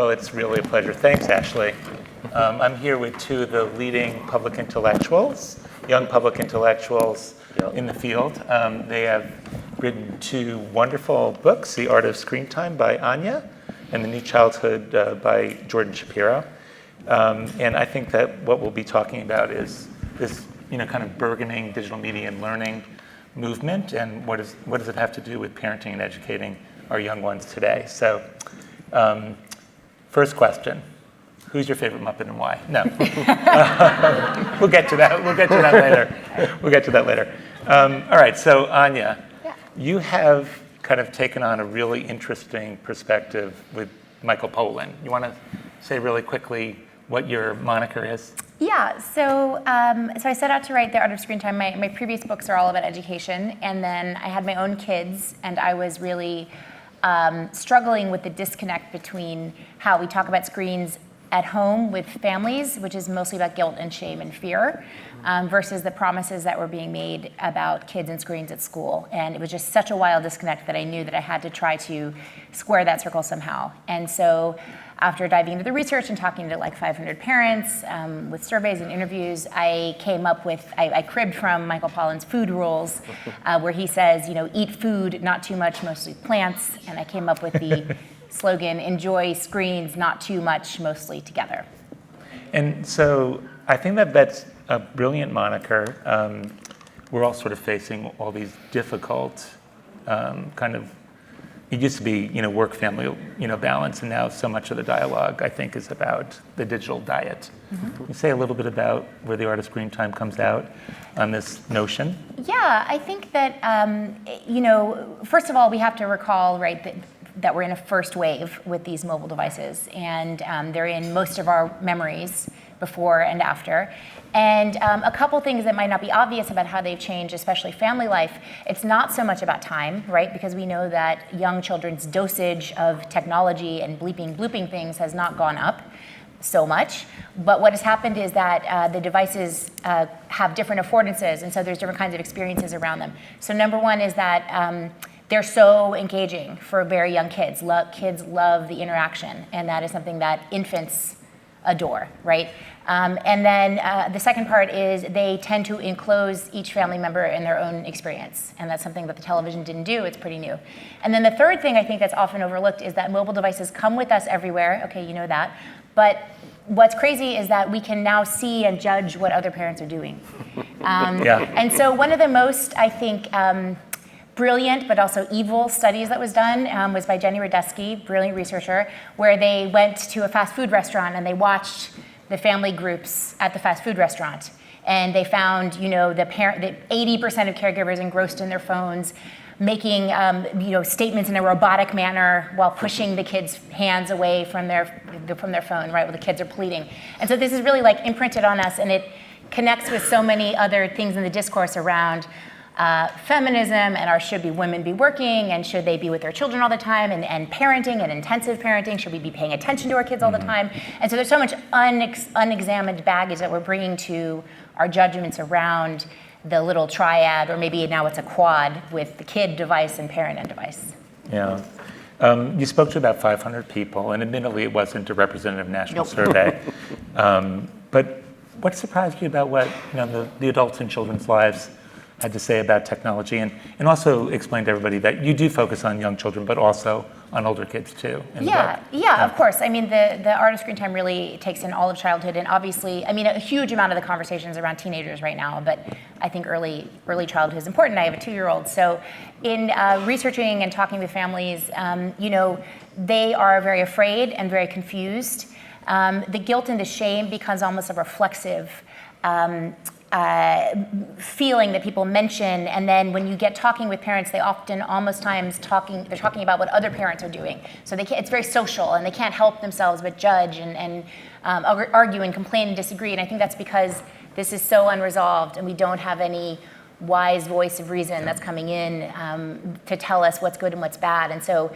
Well, it's really a pleasure. Thanks, Ashley. I'm here with two of the leading public intellectuals, young public intellectuals in the field. They have written two wonderful books, The Art of Screen Time by Anya and The New Childhood by Jordan Shapiro. And I think that what we'll be talking about is this kind of burgeoning digital media and learning movement, and what does it have to do with parenting and educating our young ones today. So first question, who's your favorite Muppet and why? No. We'll get to that later. All right, so Anya, you have kind of taken on a really interesting perspective with Michael Pollan. You want to say really quickly what your moniker is? Yeah, so I set out to write The Art of Screen Time. My previous books are all about education, and then I had my own kids, and I was really struggling with the disconnect between how we talk about screens at home with families, which is mostly about guilt and shame and fear, versus the promises that were being made about kids and screens at school. And it was just such a wild disconnect that I knew that I had to try to square that circle somehow. And so after diving into the research and talking to like 500 parents with surveys and interviews, I came up with, I cribbed from Michael Pollan's food rules, where he says, eat food, not too much, mostly plants. And I came up with the slogan, enjoy screens, not too much, mostly together. And so I think that that's a brilliant moniker. We're all sort of facing all these difficult it used to be, work family, balance, and now so much of the dialogue, I think, is about the digital diet. Mm-hmm. Can you say a little bit about where The Art of Screen Time comes out on this notion? Yeah, I think that, first of all, we have to recall, right, that we're in a first wave with these mobile devices, and they're in most of our memories before and after. And a couple things that might not be obvious about how they've changed, especially family life, it's not so much about time, right? Because we know that young children's dosage of technology and blooping things has not gone up so much. But what has happened is that the devices have different affordances, and so there's different kinds of experiences around them. So number one is that they're so engaging for very young kids. Kids love the interaction, and that is something that infants adore, right? And then the second part is they tend to enclose each family member in their own experience, and that's something that the television didn't do. It's pretty new. And then the third thing I think that's often overlooked is that mobile devices come with us everywhere. Okay, you know that. But what's crazy is that we can now see and judge what other parents are doing. And so one of the most, I think, brilliant but also evil studies that was done was by Jenny Radesky, brilliant researcher, where they went to a fast food restaurant and they watched the family groups at the fast food restaurant. And they found, that 80% of caregivers engrossed in their phones, making statements in a robotic manner while pushing the kids' hands away from their phone, right, while the kids are pleading. And so this is really like imprinted on us, and it connects with so many other things in the discourse around feminism and should women be working, and should they be with their children all the time, and parenting and intensive parenting, should we be paying attention to our kids all the time? And so there's so much unexamined baggage that we're bringing to our judgments around the little triad, or maybe now it's a quad with the kid device and parent and device. Yeah. You spoke to about 500 people, and admittedly it wasn't a representative national survey. But what surprised you about what the adults in children's lives had to say about technology, and also explain to everybody that you do focus on young children, but also on older kids too. Yeah, of course. I mean, the Art of Screen Time really takes in all of childhood, and obviously, a huge amount of the conversations around teenagers right now, but I think early childhood is important. I have a 2-year-old, so in researching and talking with families, they are very afraid and very confused. The guilt and the shame becomes almost a reflexive feeling that people mention, and then when you get talking with parents, they often they're talking about what other parents are doing. So it's very social, and they can't help themselves but judge and argue and complain and disagree. And I think that's because this is so unresolved, and we don't have any wise voice of reason that's coming in to tell us what's good and what's bad. And so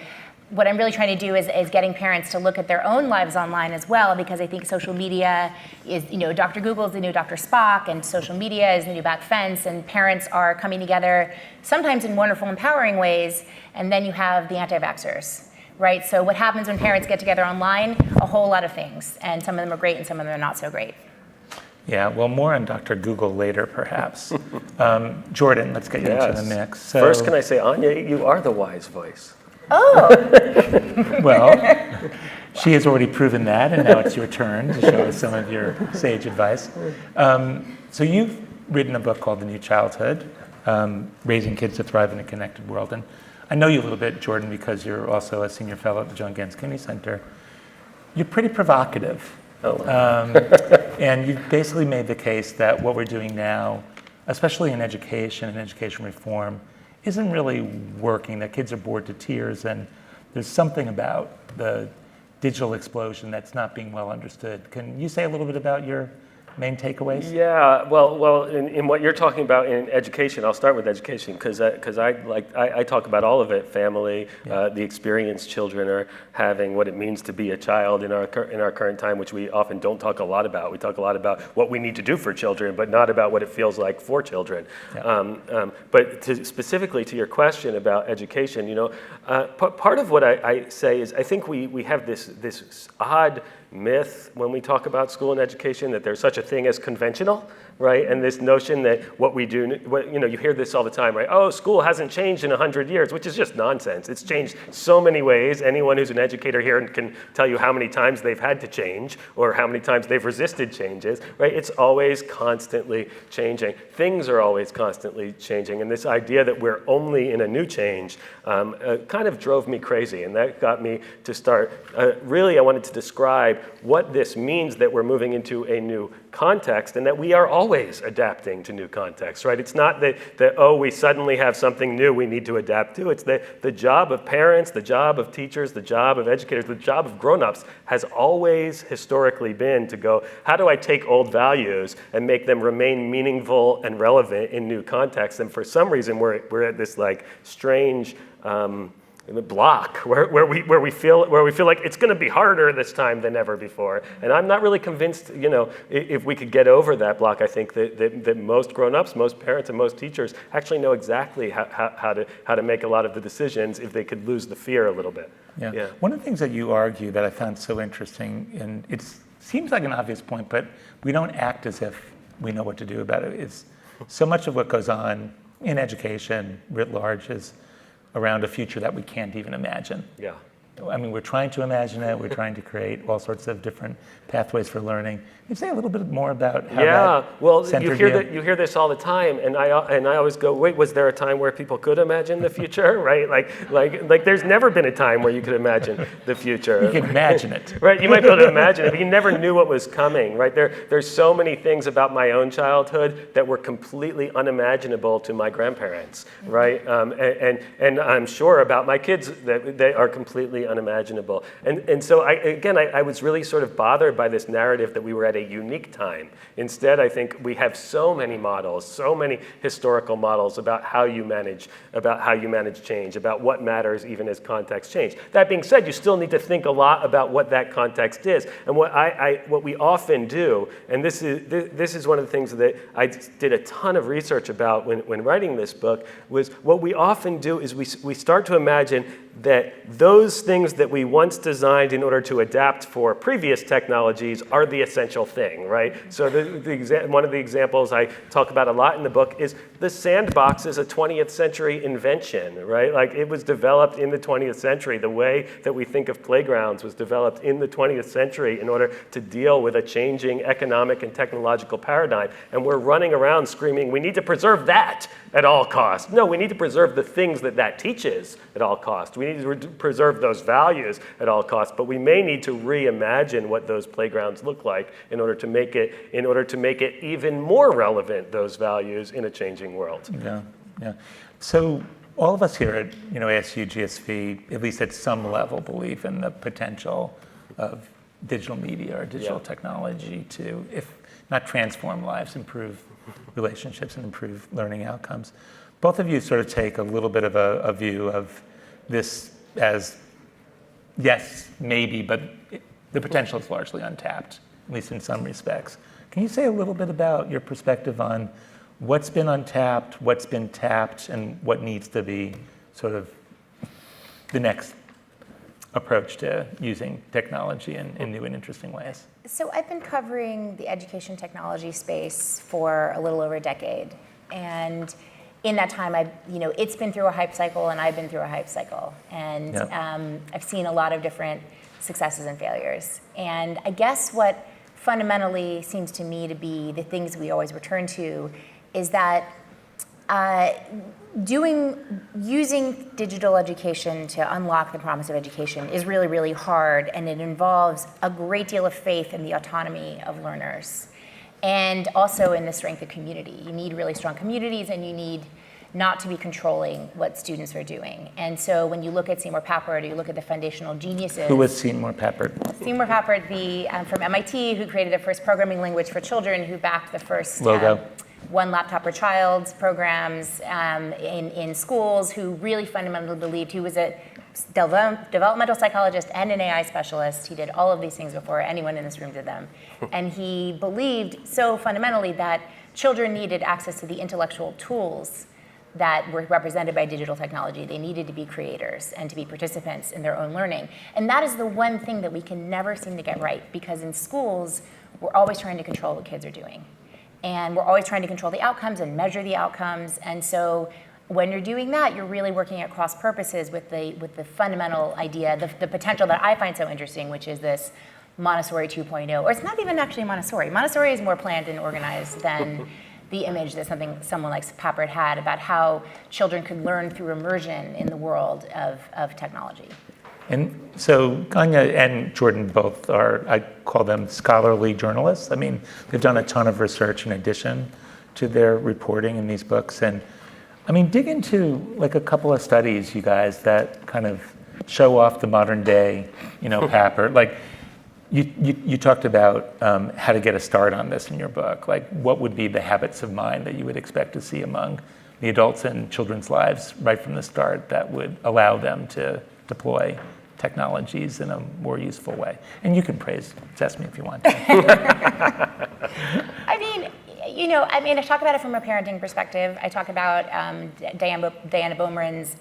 what I'm really trying to do is getting parents to look at their own lives online as well, because I think social media is, Dr. Google is the new Dr. Spock, and social media is the new back fence, and parents are coming together sometimes in wonderful, empowering ways, and then you have the anti-vaxxers, right? So what happens when parents get together online? A whole lot of things, and some of them are great and some of them are not so great. Yeah, well, more on Dr. Google later, perhaps. Jordan, let's get you into the mix. So, First, can I say, Anya, you are the wise voice. Oh, well, she has already proven that, and now it's your turn to show us some of your sage advice. So you've written a book called The New Childhood, Raising Kids to Thrive in a Connected World. And I know you a little bit, Jordan, because you're also a senior fellow at the Joan Ganz Cooney Center. You're pretty provocative. And you've basically made the case that what we're doing now, especially in education and education reform, isn't really working, that kids are bored to tears, and there's something about the digital explosion that's not being well understood. Can you say a little bit about your main takeaways? Yeah, well, in what you're talking about in education, I'll start with education because I talk about all of it: family, the experience children are having, what it means to be a child in our current time, which we often don't talk a lot about. We talk a lot about what we need to do for children, but not about what it feels like for children. Yeah. But specifically to your question about education, part of what I say is I think we have this odd myth when we talk about school and education that there's such a thing as conventional, right? And this notion that what we do, you hear this all the time, right? Oh, school hasn't changed in 100 years, which is just nonsense. It's changed so many ways. Anyone who's an educator here can tell you how many times they've had to change or how many times they've resisted changes, right? It's always constantly changing. Things are always constantly changing. And this idea that we're only in a new change kind of drove me crazy. And that got me to start, really I wanted to describe what this means that we're moving into a new context and that we are always adapting to new contexts, right? It's not that we suddenly have something new we need to adapt to. It's the job of parents, the job of teachers, the job of educators, the job of grown-ups has always historically been to go, how do I take old values and make them remain meaningful and relevant in new contexts? And for some reason, we're at this strange block where we feel like it's going to be harder this time than ever before. And I'm not really convinced, if we could get over that block. I think that most grown-ups, most parents, and most teachers actually know exactly how to make a lot of the decisions if they could lose the fear a little bit. Yeah. One of the things that you argue that I found so interesting, and it seems like an obvious point, but we don't act as if we know what to do about it, is so much of what goes on in education writ large is around a future that we can't even imagine. Yeah. I mean, we're trying to imagine it. We're trying to create all sorts of different pathways for learning. Can you say a little bit more about how that you hear this all the time, and I always go, wait, was there a time where people could imagine the future, right? Like there's never been a time where you could imagine the future. You can imagine it. Right, you might be able to imagine it, but you never knew what was coming, right? There's so many things about my own childhood that were completely unimaginable to my grandparents, right? And I'm sure about my kids that they are completely unimaginable. And so I was really sort of bothered by this narrative that we were at a unique time. Instead, I think we have so many models, so many historical models about how you manage change, about what matters even as context change. That being said, you still need to think a lot about what that context is. And what we often do, and this is one of the things that I did a ton of research about when writing this book, was what we often do is we start to imagine that those things that we once designed in order to adapt for previous technologies are the essential thing, right? So one of the examples I talk about a lot in the book is the sandbox is a 20th century invention, right? Like it was developed in the 20th century. The way that we think of playgrounds was developed in the 20th century in order to deal with a changing economic and technological paradigm. And we're running around screaming, we need to preserve that at all costs. No, we need to preserve the things that teaches at all costs. We need to preserve those values at all costs, but we may need to reimagine what those playgrounds look like in order to make it even more relevant, those values, in a changing world. Yeah. So all of us here at ASU GSV, at least at some level, believe in the potential of digital media or digital technology to, if not transform lives, improve relationships and improve learning outcomes. Both of you sort of take a little bit of a view of this as, yes, maybe, but the potential is largely untapped, at least in some respects. Can you say a little bit about your perspective on what's been untapped, what's been tapped, and what needs to be sort of the next approach to using technology in new and interesting ways? So I've been covering the education technology space for a little over a decade. And in that time, it's been through a hype cycle and I've been through a hype cycle. And I've seen a lot of different successes and failures. And I guess what fundamentally seems to me to be the things we always return to is that using digital education to unlock the promise of education is really, really hard, and it involves a great deal of faith in the autonomy of learners, and also in the strength of community. You need really strong communities, and you need not to be controlling what students are doing. And so when you look at Seymour Papert, or you look at the foundational geniuses. Who was Seymour Papert? Seymour Papert, from MIT, who created the first programming language for children, who backed the first logo. One laptop per child programs in schools, who really fundamentally believed. He was a developmental psychologist and an AI specialist. He did all of these things before anyone in this room did them. And he believed so fundamentally that children needed access to the intellectual tools that were represented by digital technology. They needed to be creators and to be participants in their own learning. And that is the one thing that we can never seem to get right, because in schools, we're always trying to control what kids are doing. And we're always trying to control the outcomes and measure the outcomes. And so when you're doing that, you're really working at cross purposes with the fundamental idea, the potential that I find so interesting, which is this Montessori 2.0. Or it's not even actually Montessori. Montessori is more planned and organized than the image that someone like Papert had about how children could learn through immersion in the world of technology. And so Ganya and Jordan both are, I call them scholarly journalists. I mean, they've done a ton of research in addition to their reporting in these books. And I mean, dig into like a couple of studies, you guys, that kind of show off the modern day, Papert. Like you talked about how to get a start on this in your book. Like what would be the habits of mind that you would expect to see among the adults in children's lives right from the start that would allow them to deploy technologies in a more useful way? And you can praise Sesame if you want to. I talk about it from a parenting perspective. I talk about Diana Beaumorin's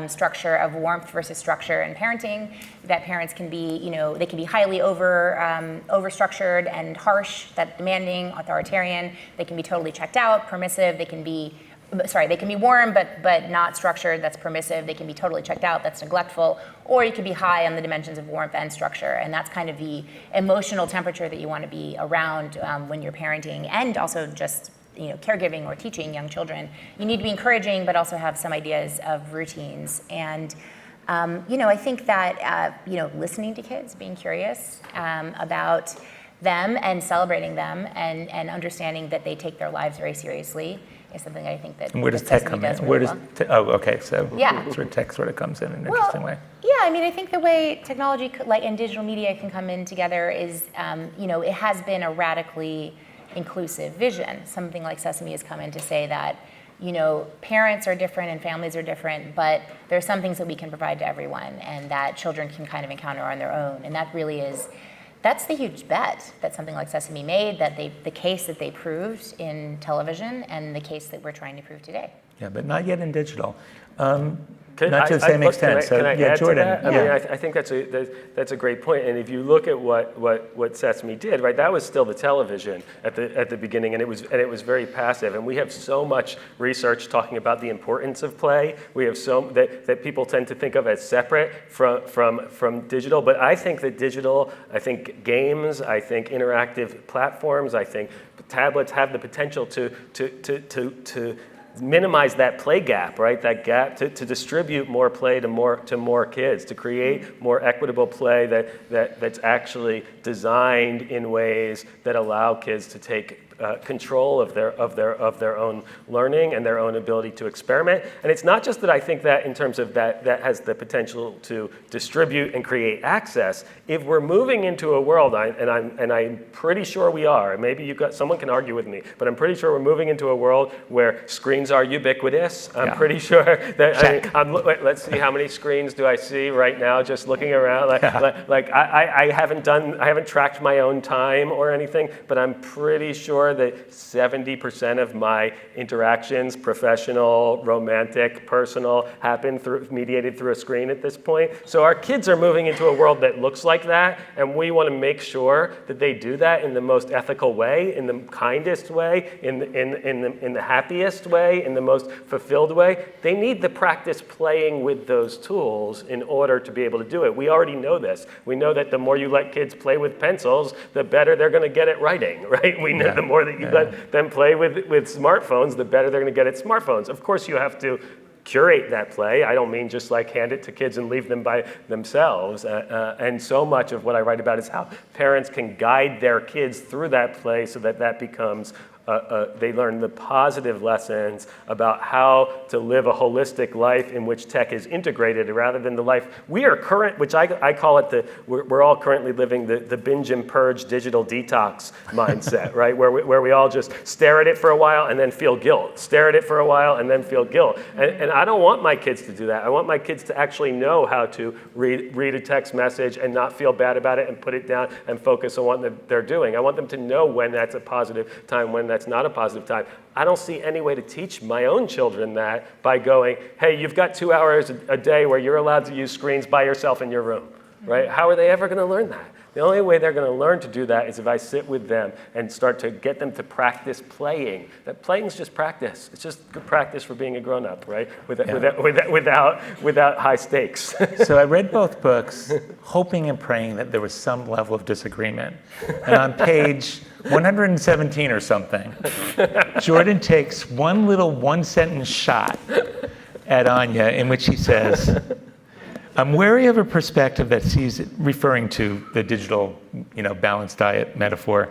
structure of warmth versus structure in parenting, that parents can be, they can be highly over-structured and harsh, that demanding, authoritarian. They can be totally checked out, permissive. They can be warm, but not structured, that's permissive. They can be totally checked out, that's neglectful. Or you can be high on the dimensions of warmth and structure. And that's kind of the emotional temperature that you want to be around when you're parenting, and also just caregiving or teaching young children. You need to be encouraging, but also have some ideas of routines. And I think that listening to kids, being curious about them and celebrating them, and understanding that they take their lives very seriously is something I think that. And where does tech come in? Really okay. So yeah, sort of tech sort of comes in an interesting way. Yeah, I think the way technology and digital media can come in together is, it has been a radically inclusive vision. Something like Sesame has come in to say that, parents are different and families are different, but there are some things that we can provide to everyone, and that children can kind of encounter on their own. And that really that's the huge bet that something like Sesame made, the case that they proved in television, and the case that we're trying to prove today. Yeah, but not yet in digital. Not to the same extent. Can I add Jordan. To that? I think that's a great point. And if you look at what Sesame did, right, that was still the television at the beginning, and it was very passive. And we have so much research talking about the importance of play. We have that people tend to think of as separate from digital. But I think that digital, I think games, I think interactive platforms, I think tablets have the potential to minimize that play gap, right? That gap to distribute more play to more kids, to create more equitable play that's actually designed in ways that allow kids to take control of their own learning and their own ability to experiment. And it's not just that I think that in terms of that has the potential to distribute and create access. If we're moving into a world, and I'm pretty sure we are, maybe someone can argue with me, but I'm pretty sure we're moving into a world where screens are ubiquitous. I'm pretty sure that let's see, how many screens do I see right now just looking around? I haven't tracked my own time or anything, but I'm pretty sure sure that 70% of my interactions, professional, romantic, personal, happen mediated through a screen at this point. So our kids are moving into a world that looks like that, and we want to make sure that they do that in the most ethical way, in the kindest way, in the happiest way, in the most fulfilled way. They need the practice playing with those tools in order to be able to do it. We already know this. We know that the more you let kids play with pencils, the better they're going to get at writing, right? We know the more that you let them play with smartphones, the better they're going to get at smartphones. Of course, you have to curate that play. I don't mean just like hand it to kids and leave them by themselves. And so much of what I write about is how parents can guide their kids through that play so that that becomes they learn the positive lessons about how to live a holistic life in which tech is integrated rather than the life we are which I call it we're all currently living the binge and purge digital detox mindset, right? Where we all just stare at it for a while and then feel guilt, stare at it for a while and then feel guilt. And I don't want my kids to do that. I want my kids to actually know how to read a text message and not feel bad about it and put it down and focus on what they're doing. I want them to know when that's a positive time, when that's not a positive time. I don't see any way to teach my own children that by going, hey, you've got 2 hours a day where you're allowed to use screens by yourself in your room, right? How are they ever going to learn that? The only way they're going to learn to do that is if I sit with them and start to get them to practice playing. That playing is just practice. It's just good practice for being a grown-up, right? Without high stakes. So I read both books, hoping and praying that there was some level of disagreement. And on page 117 or something, Jordan takes one little one-sentence shot at Anya in which he says, I'm wary of a perspective that sees, referring to the digital, balanced diet metaphor.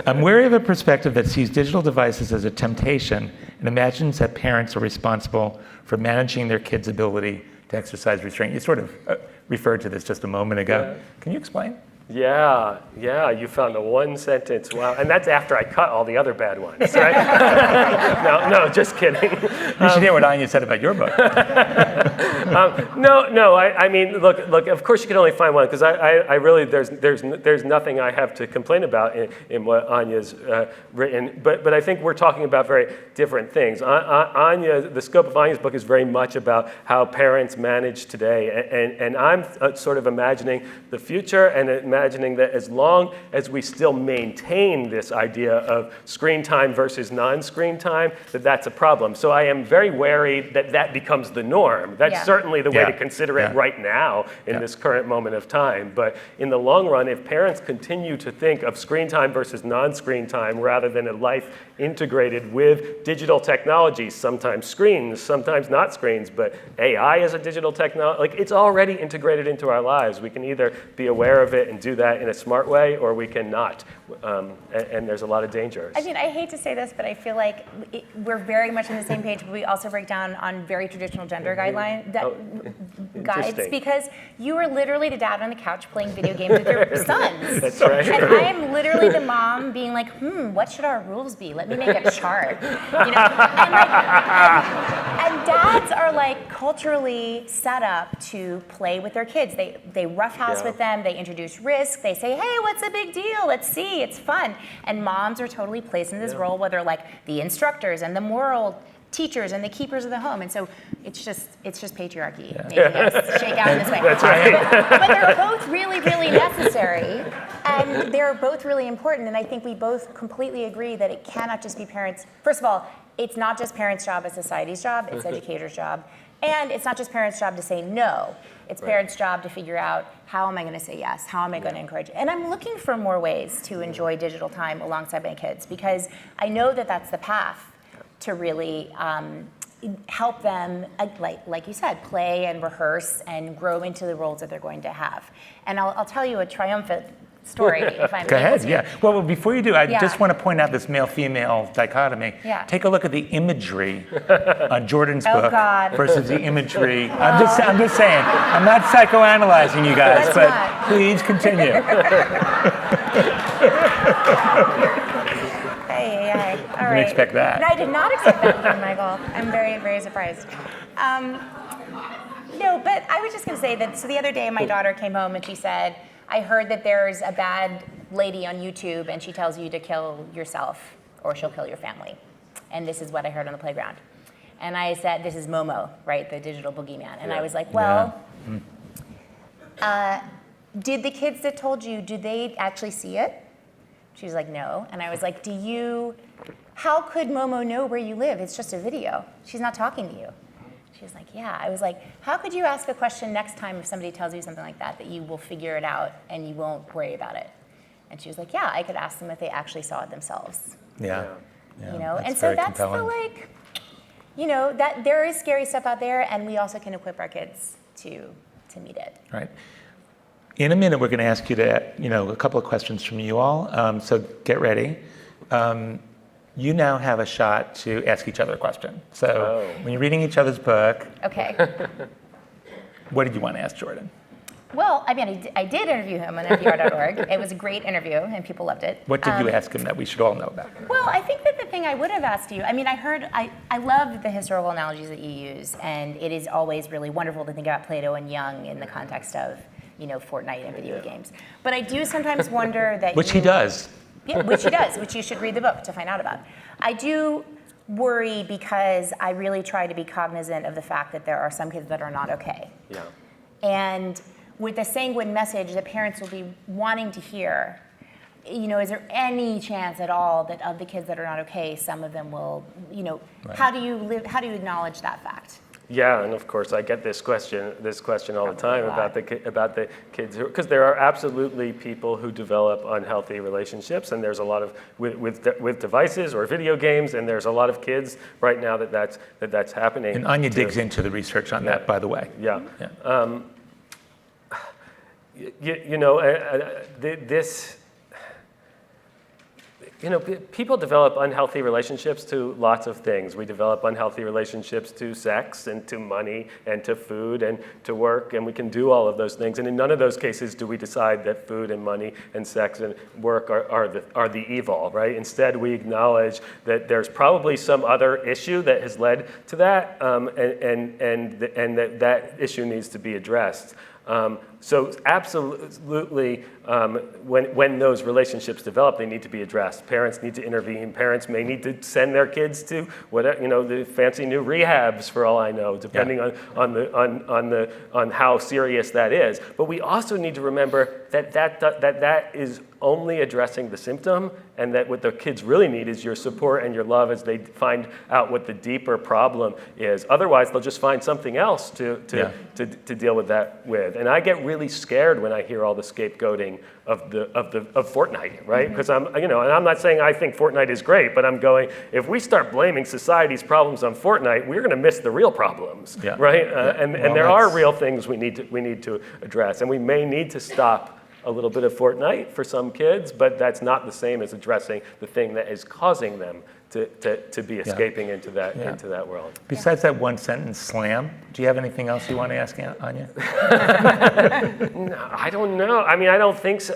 I'm wary of a perspective that sees digital devices as a temptation and imagines that parents are responsible for managing their kids' ability to exercise restraint. You sort of referred to this just a moment ago. Can you explain? Yeah, you found a one sentence. Wow, and that's after I cut all the other bad ones, right? No, just kidding. You should hear what Anya said about your book. I mean, look. Of course, you can only find one because I really there's nothing I have to complain about in what Anya's written. But I think we're talking about very different things. The scope of Anya's book is very much about how parents manage today, and I'm sort of imagining the future and imagining that as long as we still maintain this idea of screen time versus non-screen time, that's a problem. So I am very wary that becomes the norm. That's certainly the way to consider it right now in this current moment of time. But in the long run, if parents continue to think of screen time versus non-screen time rather than a life integrated with digital technologies, sometimes screens, sometimes not screens, but AI is a digital technology. It's already integrated into our lives. We can either be aware of it and do that in a smart way, or we cannot. And there's a lot of dangers. I mean, I hate to say this, but I feel like we're very much on the same page, but we also break down on very traditional gender guides, because you are literally the dad on the couch playing video games with your sons. That's right. And I am literally the mom being like, what should our rules be? Let me make a chart. And dads are like culturally set up to play with their kids. They roughhouse with them. They introduce risk. They say, hey, what's a big deal? Let's see. It's fun. And moms are totally placed in this role where they're like the instructors and the moral teachers and the keepers of the home. And so it's just patriarchy making us shake out in this way. That's right. But they're both really, really necessary, and they're both really important. And I think we both completely agree that it cannot just be parents. First of all, it's not just parents' job, it's society's job, it's educators' job. And it's not just parents' job to say no. It's parents' job to figure out, how am I going to say yes? How am I going to encourage it? And I'm looking for more ways to enjoy digital time alongside my kids, because I know that that's the path to really help them, like you said, play and rehearse and grow into the roles that they're going to have. And I'll tell you a triumphant story if I'm Go able ahead, to. Well, before you do, I just want to point out this male-female dichotomy. Yeah. Take a look at the imagery on Jordan's book God. versus the imagery. I'm just saying, I'm not psychoanalyzing you guys, Let's but not. please continue. Hey. All Didn't right. expect that. No, I did not expect that from Michael. I'm very, very surprised. No, but I was just going to say that, so the other day my daughter came home and she said, I heard that there's a bad lady on YouTube and she tells you to kill yourself or she'll kill your family. And this is what I heard on the playground. And I said, this is Momo, right, the digital boogeyman. And I was like, well, did the kids that told you, do they actually see it? She was like, no. And I was like, how could Momo know where you live? It's just a video. She's not talking to you. She was like, yeah. I was like, how could you ask a question next time if somebody tells you something like that you will figure it out and you won't worry about it? And she was like, yeah, I could ask them if they actually saw it themselves. Yeah. You know, and so that's the like, you know, that there is scary stuff out there, and we also can equip our kids to meet it. Right. In a minute, we're going to ask you to, a couple of questions from you all. So get ready. You now have a shot to ask each other a question. So when you're reading each other's book, okay. What did you want to ask Jordan? Well, I mean, I did interview him on NPR.org. It was a great interview, and people loved it. What did you ask him that we should all know about? Well, I think that the thing I would have asked you, I mean, I love the historical analogies that you use, and it is always really wonderful to think about Plato and Young in the context of, Fortnite and video games. But I do sometimes wonder that Which he does. Yeah, which he does, which you should read the book to find out about. I do worry because I really try to be cognizant of the fact that there are some kids that are not okay. Yeah. And with the sanguine message that parents will be wanting to hear, is there any chance at all that of the kids that are not okay, some of them will, Right. how do you acknowledge that fact? Yeah, and of course I get this question all the time about the kids, because there are absolutely people who develop unhealthy relationships, and there's a lot of with devices or video games, and there's a lot of kids right now that's happening. And Anya digs into the research on that, by the way. Yeah. People develop unhealthy relationships to lots of things. We develop unhealthy relationships to sex and to money and to food and to work, and we can do all of those things. And in none of those cases do we decide that food and money and sex and work are the evil, right? Instead, we acknowledge that there's probably some other issue that has led to that, and that issue needs to be addressed. So absolutely, when those relationships develop, they need to be addressed. Parents need to intervene. Parents may need to send their kids to the fancy new rehabs, for all I know, depending on how serious that is. But we also need to remember that is only addressing the symptom, and that what the kids really need is your support and your love as they find out what the deeper problem is. Otherwise, they'll just find something else to deal with that with. And I get really scared when I hear all the scapegoating of Fortnite, right? Because and I'm not saying I think Fortnite is great, but I'm going, if we start blaming society's problems on Fortnite, we're going to miss the real problems, right? And there are real things we need to address, and we may need to stop a little bit of Fortnite for some kids, but that's not the same as addressing the thing that is causing them to be escaping into that world. Besides that one sentence slam, do you have anything else you want to ask Anya? No, I don't know. I mean, I don't think so.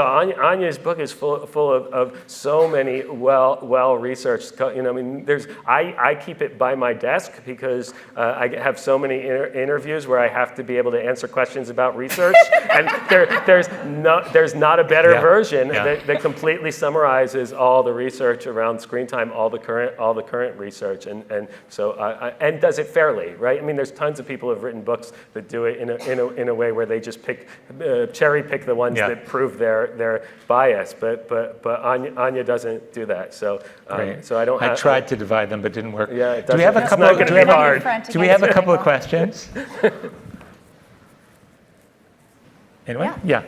Anya's book is full of so many well researched. I mean, I keep it by my desk because I have so many interviews where I have to be able to answer questions about research, and there's not a better version that completely summarizes all the research around screen time, all the current research, and so and does it fairly, right? I mean, there's tons of people who have written books that do it in a way where they just cherry pick the ones that prove their bias, but Anya doesn't do that. So so I don't. I tried to divide them, but didn't work. Yeah, do we have a couple? Do we have a couple of questions? Anyone? Yeah.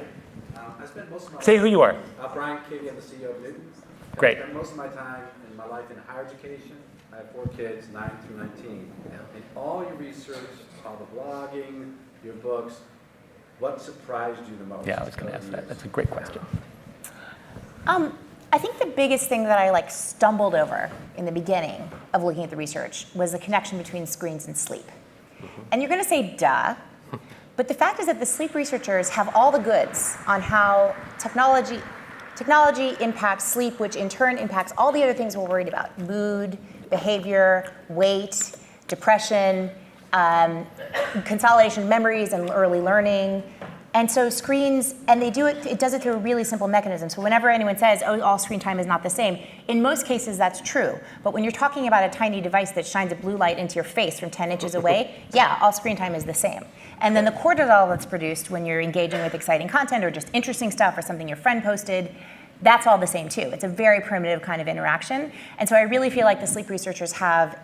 I spent most of my Say who you are. Brian Katie, I'm the CEO of Newton. Great. I spent most of my time in my life in higher education. I have 4 kids, 9 through 19. In all your research, all the blogging, your books, what surprised you the most? Yeah, I was going to ask that. That's a great question. I think the biggest thing that I stumbled over in the beginning of looking at the research was the connection between screens and sleep. And you're going to say, duh. But the fact is that the sleep researchers have all the goods on how technology impacts sleep, which in turn impacts all the other things we're worried about: mood, behavior, weight, depression, consolidation of memories and early learning. And so screens, and they do it, it does it through a really simple mechanism. So whenever anyone says, oh, all screen time is not the same, in most cases that's true. But when you're talking about a tiny device that shines a blue light into your face from 10 inches away, yeah, all screen time is the same. And then the cortisol that's produced when you're engaging with exciting content or just interesting stuff or something your friend posted, that's all the same too. It's a very primitive kind of interaction. And so I really feel like the sleep researchers have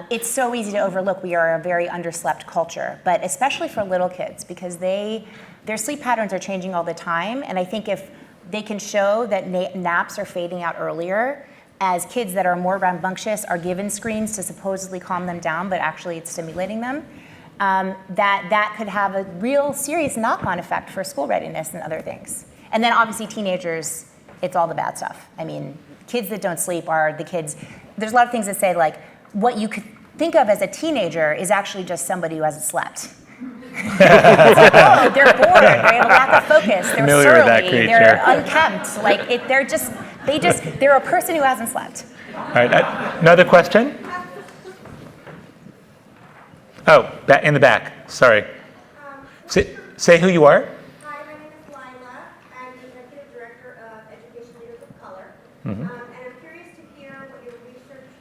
it's so easy to overlook. We are a very underslept culture, but especially for little kids, because their sleep patterns are changing all the time. And I think if they can show that naps are fading out earlier, as kids that are more rambunctious are given screens to supposedly calm them down, but actually it's stimulating them, that could have a real serious knock-on effect for school readiness and other things. And then obviously teenagers, it's all the bad stuff. I mean, kids that don't sleep are the kids, there's a lot of things that say like, what you could think of as a teenager is actually just somebody who hasn't slept. It's like, oh, they're bored, they have a lack of focus, they're Familiar with that surly, they're unkempt. Like, they're a person who hasn't slept. All right, another question? Oh, in the back, sorry. Say who you are. Hi, my name is Lila. I'm the Executive Director of Education Leaders of Color. Mm-hmm. And I'm curious to hear what your research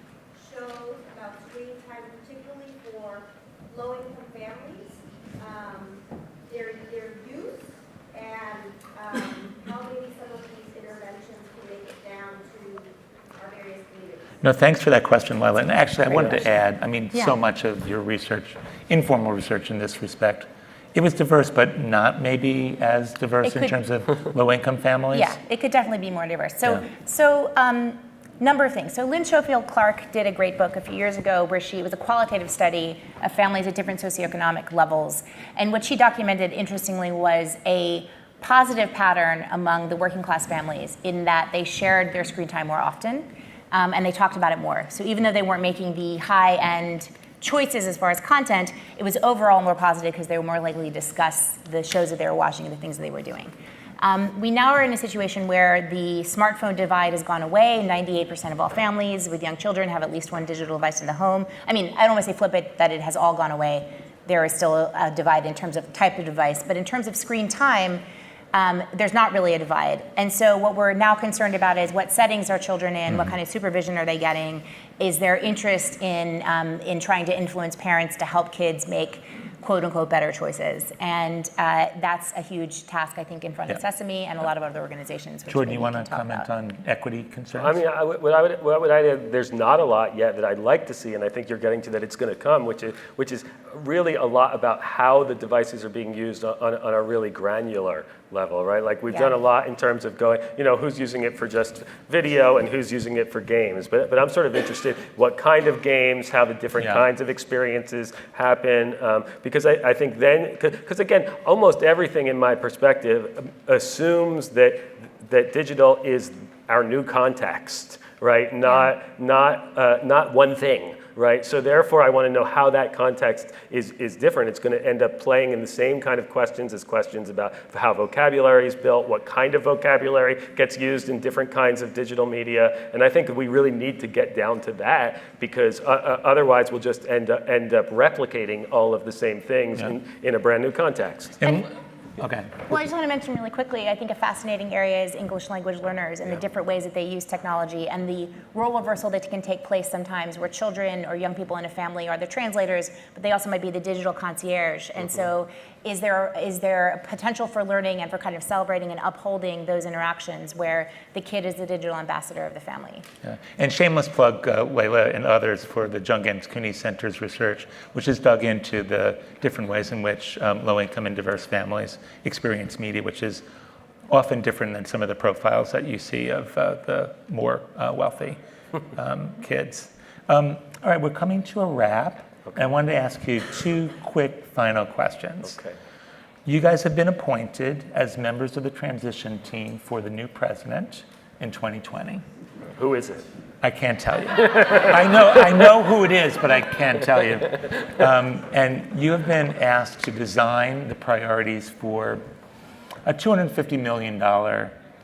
shows about screen time, particularly for low-income families, their use, and how maybe some of these interventions can make it down to our various communities. No, thanks for that question, Lila. And actually, I wanted to add, Yeah. so much of your research, informal research in this respect, it was diverse, but not maybe as diverse in terms of low-income families. Yeah, it could definitely be more diverse. Yeah. So number of things. So Lynn Schofield Clark did a great book a few years ago where it was a qualitative study of families at different socioeconomic levels. And what she documented, interestingly, was a positive pattern among the working class families in that they shared their screen time more often, and they talked about it more. So even though they weren't making the high-end choices as far as content, it was overall more positive because they were more likely to discuss the shows that they were watching and the things that they were doing. We now are in a situation where the smartphone divide has gone away. 98% of all families with young children have at least one digital device in the home. I mean, I don't want to say flip it, that it has all gone away. There is still a divide in terms of type of device, but in terms of screen time, there's not really a divide. And so what we're now concerned about is what settings are children in, what kind of supervision are they getting, is there interest in trying to influence parents to help kids make quote unquote better choices. And that's a huge task, I think, in front of Sesame and a lot of other organizations. Which Jordan, you want can to talk comment about. on equity concerns? I mean, what would I add, there's not a lot yet that I'd like to see, and I think you're getting to that it's going to come, which is really a lot about how the devices are being used on a really granular level, right? Like we've done a lot in terms of going, who's using it for just video and who's using it for games. But I'm sort of interested what kind of games, how the different kinds of experiences happen. Because I think then, because again, almost everything in my perspective assumes that digital is our new context, right? Not one thing. Right, so therefore I want to know how that context is different. It's going to end up playing in the same kind of questions as questions about how vocabulary is built, what kind of vocabulary gets used in different kinds of digital media, and I think we really need to get down to that because otherwise we'll just end up replicating all of the same things in a brand new context. Okay. Well, I just want to mention really quickly, I think a fascinating area is English language learners and the different ways that they use technology and the role reversal that can take place sometimes where children or young people in a family are the translators, but they also might be the digital concierge. And so is there a potential for learning and for kind of celebrating and upholding those interactions where the kid is the digital ambassador of the family? Yeah. And shameless plug, Layla and others, for the Jungans Cooney Center's research, which has dug into the different ways in which low-income and diverse families experience media, which is often different than some of the profiles that you see of the more wealthy kids. All right, we're coming to a wrap. Okay. I wanted to ask you two quick final questions. Okay. You guys have been appointed as members of the transition team for the new president in 2020. Who is it? I can't tell you. I know who it is, but I can't tell you. And you have been asked to design the priorities for a $250 million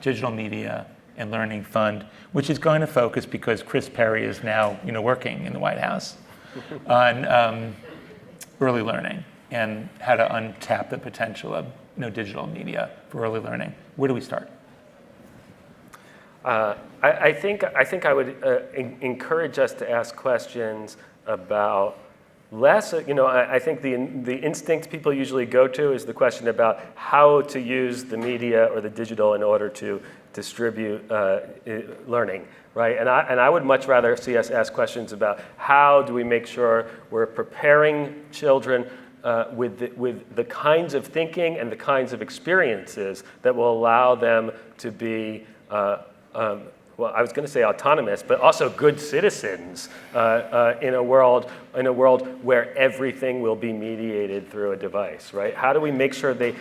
digital media and learning fund, which is going to focus, because Chris Perry is now working in the White House, on early learning. and how to untap the potential of digital media for early learning? Where do we start? I think I would encourage us to ask questions about less, I think the instinct people usually go to is the question about how to use the media or the digital in order to distribute learning, right? And I would much rather see us ask questions about how do we make sure we're preparing children with the kinds of thinking and the kinds of experiences that will allow them to be well, I was going to say autonomous, but also good citizens in a world where everything will be mediated through a device, right? How do we make sure that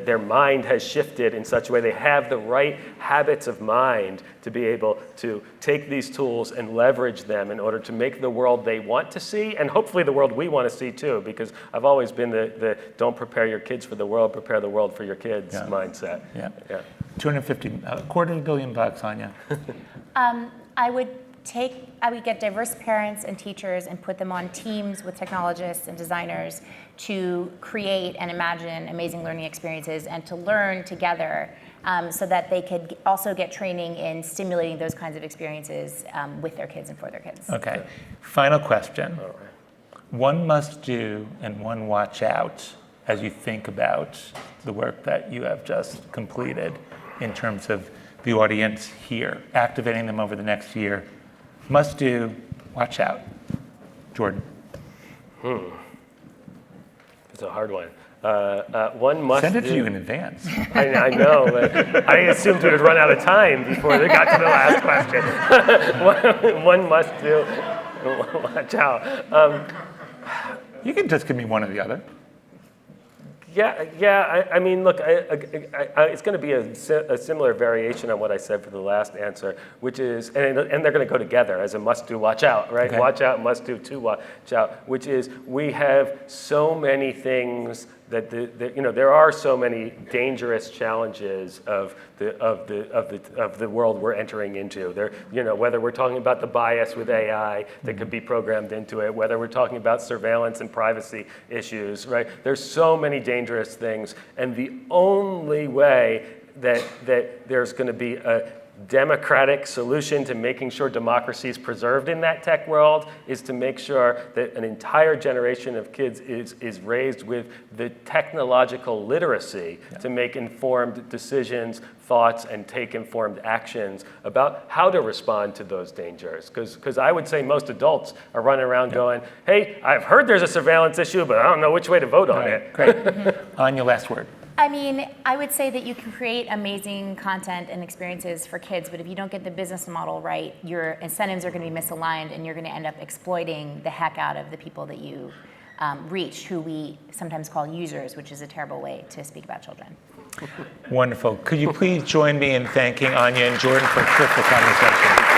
their mind has shifted in such a way they have the right habits of mind to be able to take these tools and leverage them in order to make the world they want to see, and hopefully the world we want to see too, because I've always been the don't prepare your kids for the world, prepare the world for your kids mindset. Yeah. 250, $250 million, Anya. I would get diverse parents and teachers and put them on teams with technologists and designers to create and imagine amazing learning experiences and to learn together so that they could also get training in stimulating those kinds of experiences with their kids and for their kids. Okay, final question. All right. One must do and one watch out as you think about the work that you have just completed in terms of the audience here, activating them over the next year. Must do, watch out. Jordan. It's a hard one. One must Send it do. to you in advance. I know, but I assumed we would run out of time before they got to the last question. one must do, watch out. You can just give me one or the other. Yeah. I mean, look, it's going to be a similar variation on what I said for the last answer, which is, and they're going to go together as a must-do, watch out, right? Okay. Watch out, must-do, to watch out, which is we have so many things that there are so many dangerous challenges of the world we're entering into. There, whether we're talking about the bias with AI that could be programmed into it, whether we're talking about surveillance and privacy issues, right? There's so many dangerous things, and the only way that there's going to be a democratic solution to making sure democracy is preserved in that tech world is to make sure that an entire generation of kids is raised with the technological literacy to make informed decisions, thoughts, and take informed actions about how to respond to those dangers. Because I would say most adults are running around going, hey, I've heard there's a surveillance issue, but I don't know which way to vote on it. Great. Anya, last word. I mean, I would say that you can create amazing content and experiences for kids, but if you don't get the business model right, your incentives are going to be misaligned and you're going to end up exploiting the heck out of the people that you reach, who we sometimes call users, which is a terrible way to speak about children. Wonderful. Could you please join me in thanking Anya and Jordan for a terrific conversation?